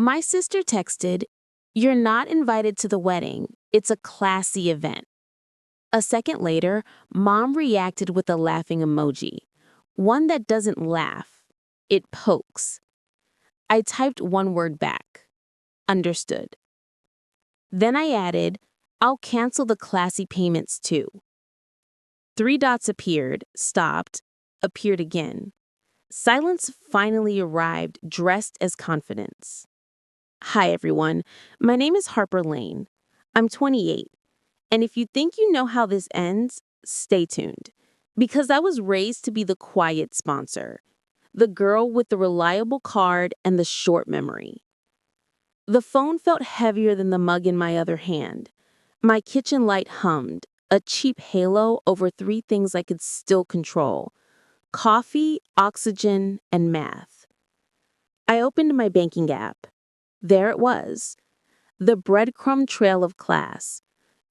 My sister texted, "You're not invited to the wedding. It's a classy event." A second later, Mom reacted with a laughing emoji. One that doesn't laugh. It pokes. I typed one word back. Understood. Then I added, "I'll cancel the classy payments too." 3 dots appeared, stopped, appeared again. Silence finally arrived, dressed as confidence. "Hi everyone, my name is Harper Lane. I'm 28, and if you think you know how this ends, stay tuned. Because I was raised to be the quiet sponsor, the girl with the reliable card and the short memory." The phone felt heavier than the mug in my other hand. My kitchen light hummed, a cheap halo over 3 things I could still control: coffee, oxygen, and math. I opened my banking app. There it was. The breadcrumb trail of class.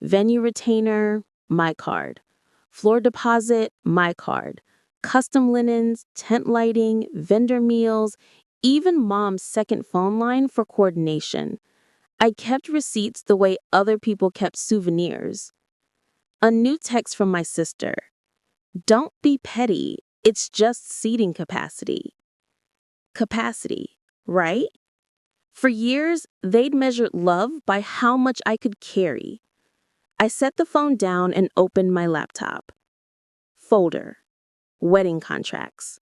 Venue retainer, my card. Floor deposit, my card. Custom linens, tent lighting, vendor meals, even Mom's second phone line for coordination. I kept receipts the way other people kept souvenirs. A new text from my sister. "Don't be petty. It's just seating capacity." Capacity, right? For years, they'd measured love by how much I could carry. I set the phone down and opened my laptop. Folder. Wedding contracts.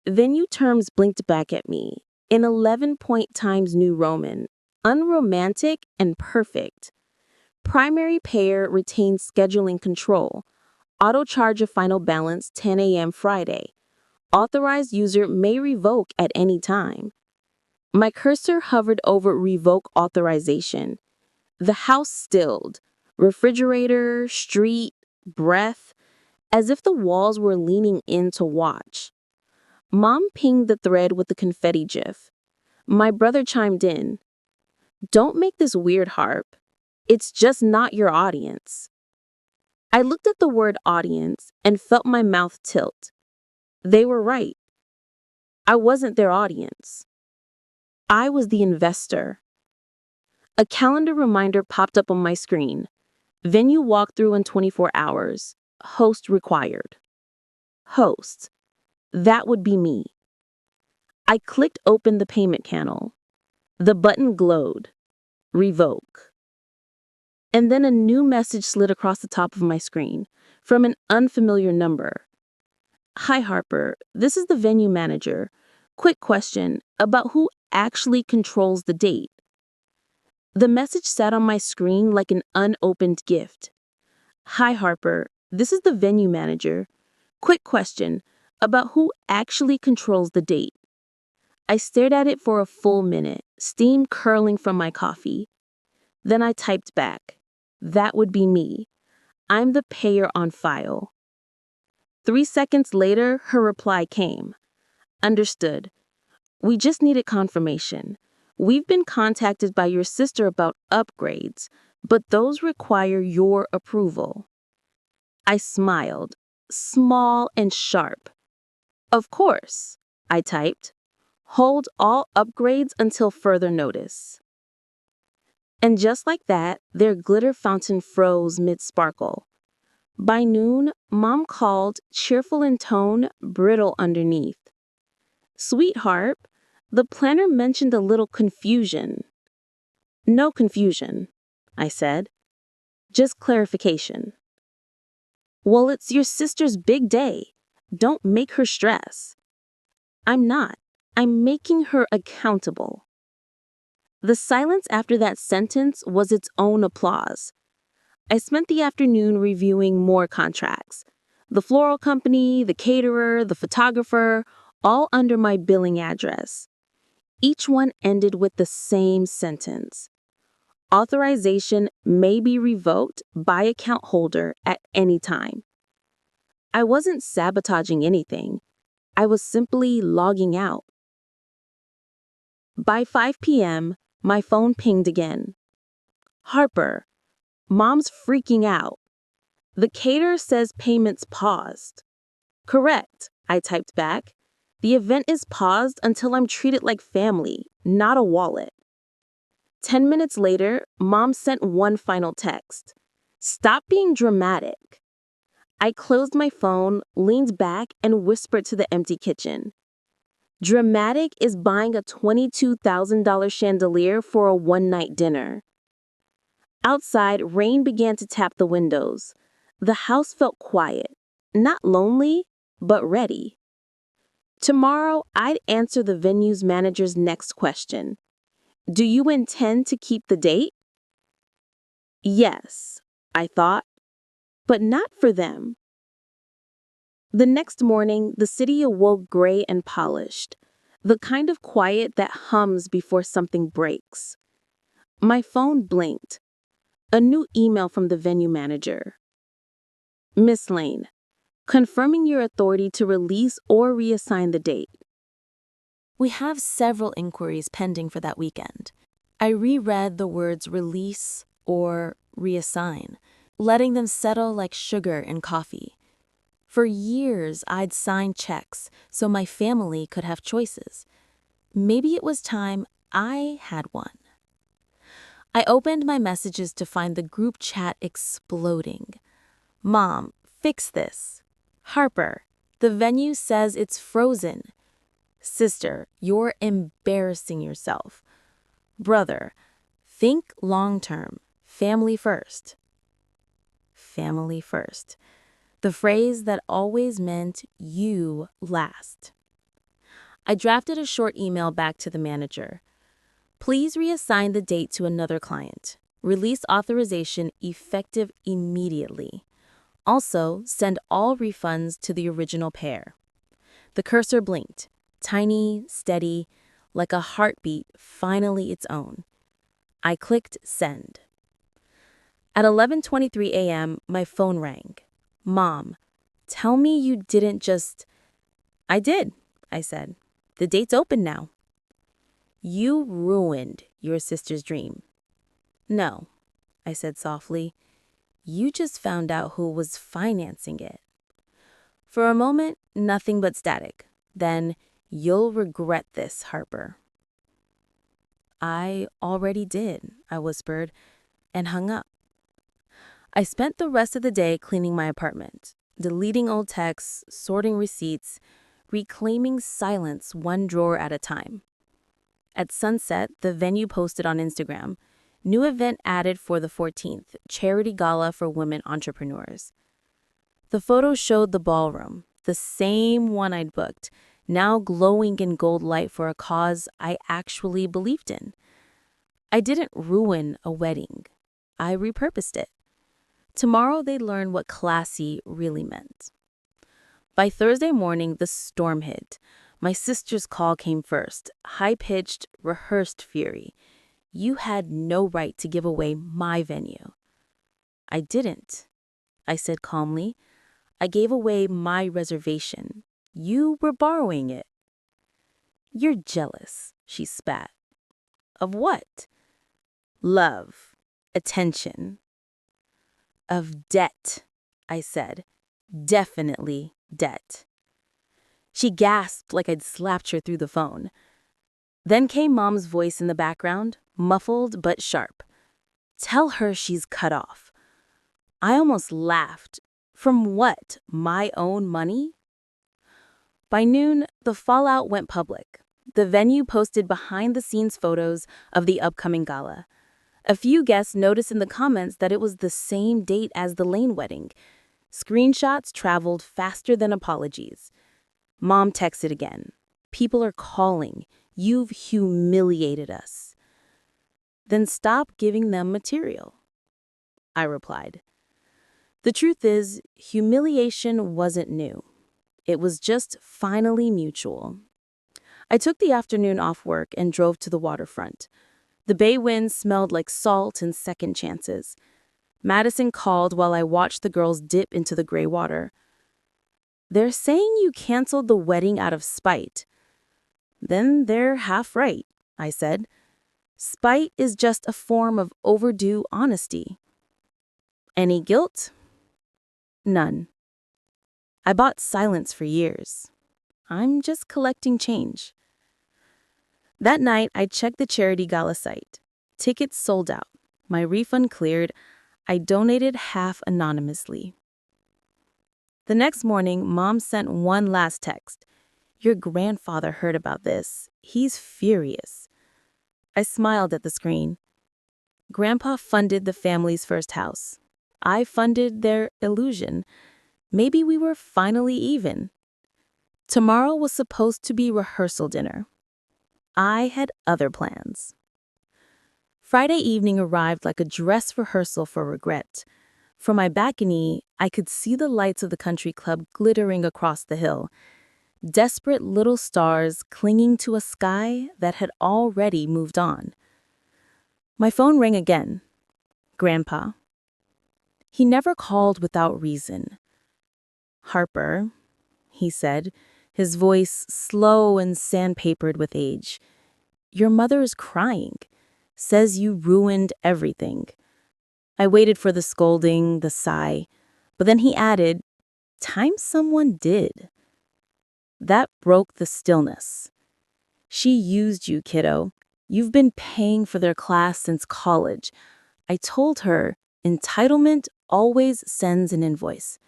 Venue terms blinked back at me in 11-point Times New Roman, unromantic and perfect. Primary payer retains scheduling control. Auto charge of final balance 10 a.m. Friday. Authorized user may revoke at any time. My cursor hovered over revoke authorization. The house stilled. Refrigerator, street, breath, as if the walls were leaning in to watch. Mom pinged the thread with the confetti gif. My brother chimed in. "Don't make this weird, Harp. It's just not your audience." I looked at the word audience and felt my mouth tilt. They were right. I wasn't their audience. I was the investor. A calendar reminder popped up on my screen. Venue walkthrough in 24 hours. Host required. Host. That would be me. I clicked open the payment panel. The button glowed. Revoke. And then a new message slid across the top of my screen from an unfamiliar number. "Hi Harper, this is the venue manager. Quick question about who actually controls the date." The message sat on my screen like an unopened gift. "Hi Harper, this is the venue manager. Quick question about who actually controls the date." I stared at it for a full minute, steam curling from my coffee. Then I typed back, "That would be me. I'm the payer on file." 3 seconds later, her reply came. "Understood. We just needed confirmation. We've been contacted by your sister about upgrades, but those require your approval." I smiled, small and sharp. "Of course," I typed. "Hold all upgrades until further notice." And just like that, their glitter fountain froze mid-sparkle. By noon, Mom called, cheerful in tone, brittle underneath. "Sweetheart, the planner mentioned a little confusion." "No confusion," I said. "Just clarification." "Well, it's your sister's big day. Don't make her stress." "I'm not. I'm making her accountable." The silence after that sentence was its own applause. I spent the afternoon reviewing more contracts. The floral company, the caterer, the photographer, all under my billing address. Each one ended with the same sentence. Authorization may be revoked by account holder at any time. I wasn't sabotaging anything. I was simply logging out. By 5 p.m., my phone pinged again. "Harper, Mom's freaking out. The caterer says payments paused." "Correct," I typed back. "The event is paused until I'm treated like family, not a wallet." 10 minutes later, Mom sent one final text. "Stop being dramatic." I closed my phone, leaned back, and whispered to the empty kitchen. Dramatic is buying a $22,000 chandelier for a one-night dinner. Outside, rain began to tap the windows. The house felt quiet, not lonely, but ready. Tomorrow, I'd answer the venue's manager's next question. "Do you intend to keep the date?" Yes, I thought, but not for them. The next morning, the city awoke gray and polished, the kind of quiet that hums before something breaks. My phone blinked. A new email from the venue manager. "Miss Lane, confirming your authority to release or reassign the date." We have several inquiries pending for that weekend. I reread the words release or reassign, letting them settle like sugar in coffee. For years, I'd signed checks so my family could have choices. Maybe it was time I had one. I opened my messages to find the group chat exploding. "Mom, fix this." "Harper, the venue says it's frozen." "Sister, you're embarrassing yourself." "Brother, think long-term. Family first." Family first. The phrase that always meant you last. I drafted a short email back to the manager. "Please reassign the date to another client. Release authorization effective immediately. Also, send all refunds to the original pair." The cursor blinked, tiny, steady, like a heartbeat finally its own. I clicked send. At 11:23 a.m., my phone rang. "Mom, tell me you didn't just—" "I did," I said. "The date's open now." "You ruined your sister's dream." "No," I said softly. "You just found out who was financing it." For a moment, nothing but static. Then, "You'll regret this, Harper." "I already did," I whispered, and hung up. I spent the rest of the day cleaning my apartment, deleting old texts, sorting receipts, reclaiming silence one drawer at a time. At sunset, the venue posted on Instagram, "New event added for the 14th, charity gala for women entrepreneurs." The photo showed the ballroom, the same one I'd booked, now glowing in gold light for a cause I actually believed in. I didn't ruin a wedding. I repurposed it. Tomorrow they'd learn what classy really meant. By Thursday morning, the storm hit. My sister's call came first, high-pitched, rehearsed fury. "You had no right to give away my venue." "I didn't," I said calmly. "I gave away my reservation. You were borrowing it." "You're jealous," she spat. "Of what?" "Love. Attention." "Of debt," I said. "Definitely debt." She gasped like I'd slapped her through the phone. Then came Mom's voice in the background, muffled but sharp. "Tell her she's cut off." I almost laughed. From what? My own money? By noon, the fallout went public. The venue posted behind-the-scenes photos of the upcoming gala. A few guests noticed in the comments that it was the same date as the Lane wedding. Screenshots traveled faster than apologies. Mom texted again. "People are calling. You've humiliated us." "Then stop giving them material," I replied. The truth is, humiliation wasn't new. It was just finally mutual. I took the afternoon off work and drove to the waterfront. The bay wind smelled like salt and second chances. Madison called while I watched the girls dip into the gray water. "They're saying you canceled the wedding out of spite." "Then they're half right," I said. "Spite is just a form of overdue honesty." "Any guilt?" "None. I bought silence for years. I'm just collecting change." That night, I checked the charity gala site. Tickets sold out. My refund cleared. I donated half anonymously. The next morning, Mom sent one last text. Your grandfather heard about this. He's furious. I smiled at the screen. Grandpa funded the family's first house. I funded their illusion. Maybe we were finally even. Tomorrow was supposed to be rehearsal dinner. I had other plans. Friday evening arrived like a dress rehearsal for regret. From my balcony, I could see the lights of the country club glittering across the hill, desperate little stars clinging to a sky that had already moved on. My phone rang again. Grandpa. He never called without reason. Harper, he said, his voice slow and sandpapered with age. Your mother is crying. Says you ruined everything. I waited for the scolding, the sigh, but then he added, time someone did. That broke the stillness. She used you, kiddo. You've been paying for their class since college. I told her, entitlement always sends an invoice.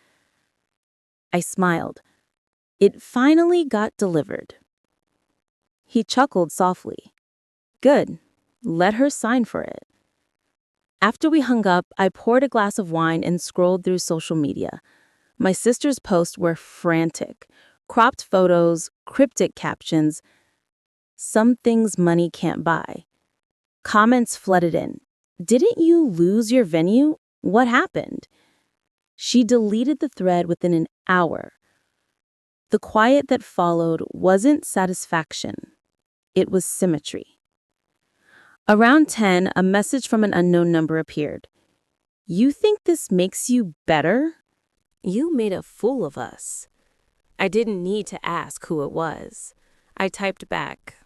I smiled. It finally got delivered. He chuckled softly. Good. Let her sign for it. After we hung up, I poured a glass of wine and scrolled through social media. My sister's posts were frantic. Cropped photos, cryptic captions. Some things money can't buy. Comments flooded in. Didn't you lose your venue? What happened? She deleted the thread within an hour. The quiet that followed wasn't satisfaction. It was symmetry. Around 10, a message from an unknown number appeared. You think this makes you better? You made a fool of us. I didn't need to ask who it was. I typed back,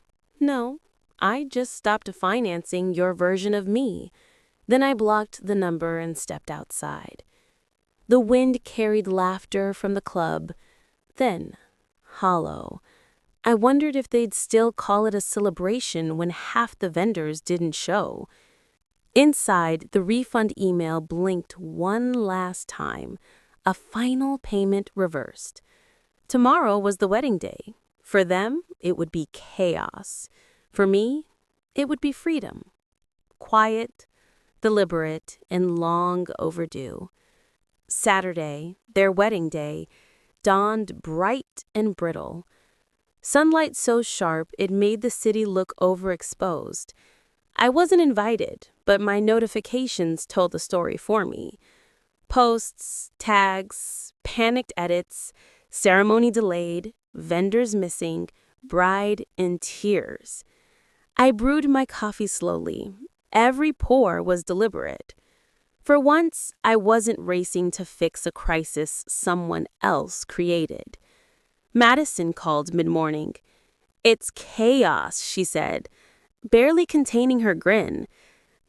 no, I just stopped financing your version of me. Then I blocked the number and stepped outside. The wind carried laughter from the club. Then, hollow. I wondered if they'd still call it a celebration when half the vendors didn't show. Inside, the refund email blinked one last time. A final payment reversed. Tomorrow was the wedding day. For them, it would be chaos. For me, it would be freedom. Quiet, deliberate, and long overdue. Saturday, their wedding day, dawned bright and brittle. Sunlight so sharp it made the city look overexposed. I wasn't invited, but my notifications told the story for me. Posts, tags, panicked edits, ceremony delayed, vendors missing, bride in tears. I brewed my coffee slowly. Every pour was deliberate. For once, I wasn't racing to fix a crisis someone else created. Madison called mid-morning. It's chaos, she said, barely containing her grin.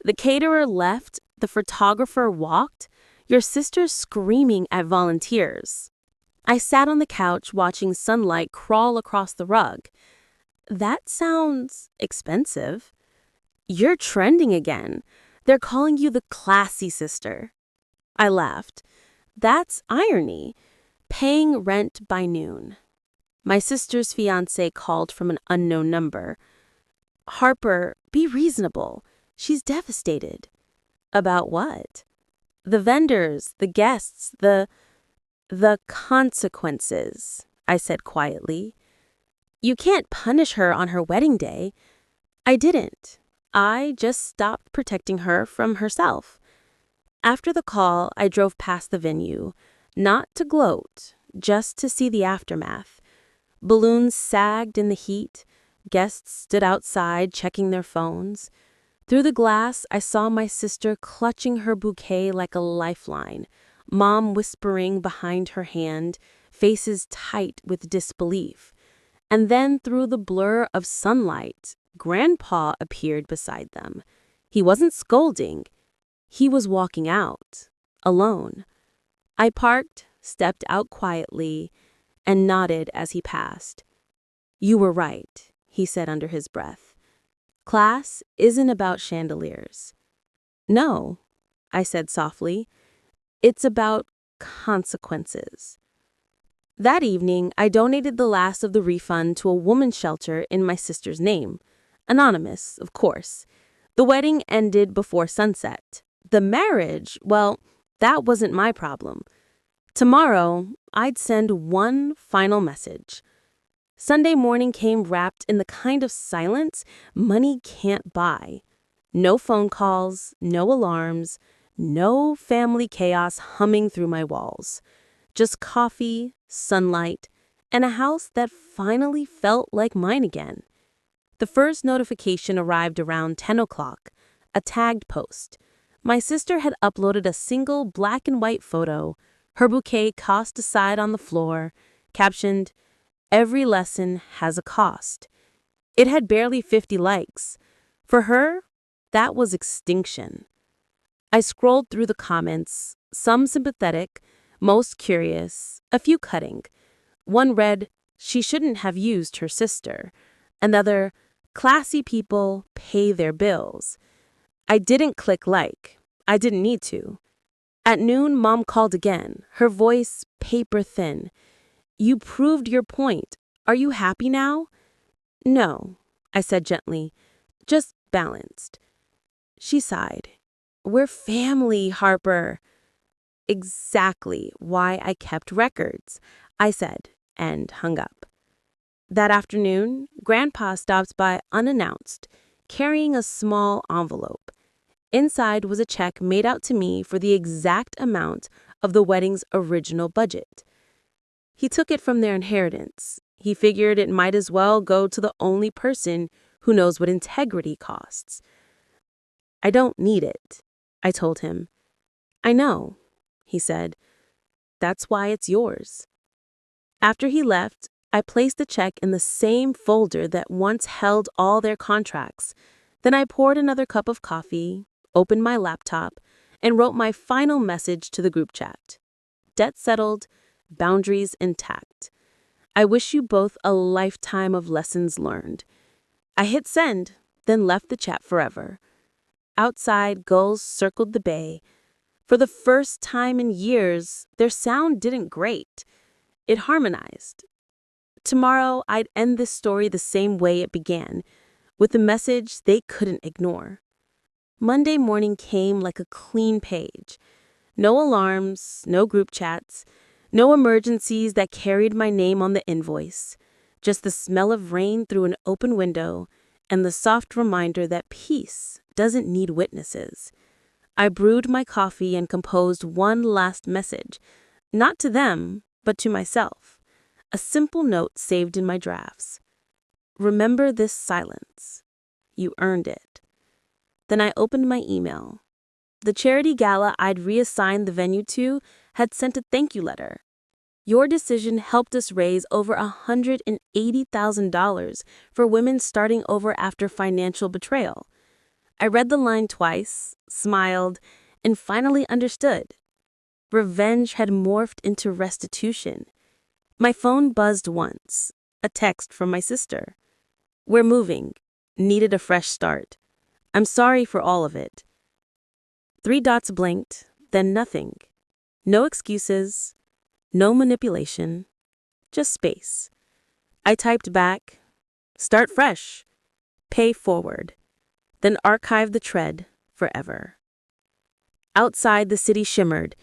The caterer left, the photographer walked, your sister's screaming at volunteers. I sat on the couch watching sunlight crawl across the rug. That sounds expensive. You're trending again. They're calling you the classy sister. I laughed. That's irony. Paying rent by noon. My sister's fiancé called from an unknown number. Harper, be reasonable. She's devastated. About what? The vendors, the guests, the consequences, I said quietly. You can't punish her on her wedding day. I didn't. I just stopped protecting her from herself. After the call, I drove past the venue, not to gloat, just to see the aftermath. Balloons sagged in the heat. Guests stood outside checking their phones. Through the glass, I saw my sister clutching her bouquet like a lifeline, Mom whispering behind her hand, faces tight with disbelief. And then through the blur of sunlight, Grandpa appeared beside them. He wasn't scolding. He was walking out, alone. I parked, stepped out quietly, and nodded as he passed. You were right, he said under his breath. Class isn't about chandeliers. No, I said softly. It's about consequences. That evening, I donated the last of the refund to a woman's shelter in my sister's name. Anonymous, of course. The wedding ended before sunset. The marriage, well, that wasn't my problem. Tomorrow, I'd send one final message. Sunday morning came wrapped in the kind of silence money can't buy. No phone calls, no alarms, no family chaos humming through my walls. Just coffee, sunlight, and a house that finally felt like mine again. The first notification arrived around 10 o'clock, a tagged post. My sister had uploaded a single black and white photo, her bouquet tossed aside on the floor, captioned, "Every lesson has a cost." It had barely 50 likes. For her, that was extinction. I scrolled through the comments, some sympathetic, most curious, a few cutting. One read, "She shouldn't have used her sister." Another, "Classy people pay their bills." I didn't click like. I didn't need to. At noon, Mom called again, her voice paper thin. "You proved your point. Are you happy now?" "No," I said gently, "just balanced." She sighed. "We're family, Harper." Exactly why I kept records, I said, and hung up. That afternoon, Grandpa stopped by unannounced, carrying a small envelope. Inside was a check made out to me for the exact amount of the wedding's original budget. He took it from their inheritance. He figured it might as well go to the only person who knows what integrity costs. "I don't need it," I told him. "I know," he said. "That's why it's yours." After he left, I placed the check in the same folder that once held all their contracts. Then I poured another cup of coffee, opened my laptop, and wrote my final message to the group chat. Debt settled, boundaries intact. I wish you both a lifetime of lessons learned. I hit send, then left the chat forever. Outside, gulls circled the bay. For the first time in years, their sound didn't grate. It harmonized. Tomorrow, I'd end this story the same way it began, with a message they couldn't ignore. Monday morning came like a clean page. No alarms, no group chats, no emergencies that carried my name on the invoice. Just the smell of rain through an open window and the soft reminder that peace doesn't need witnesses. I brewed my coffee and composed one last message, not to them, but to myself. A simple note saved in my drafts. "Remember this silence. You earned it." Then I opened my email. The charity gala I'd reassigned the venue to had sent a thank you letter. "Your decision helped us raise over $180,000 for women starting over after financial betrayal." I read the line twice, smiled, and finally understood. Revenge had morphed into restitution. My phone buzzed once, a text from my sister. "We're moving. Needed a fresh start. I'm sorry for all of it." 3 dots blinked, then nothing. No excuses, no manipulation, just space. I typed back, "Start fresh. Pay forward." Then archive the tread forever. Outside, the city shimmered,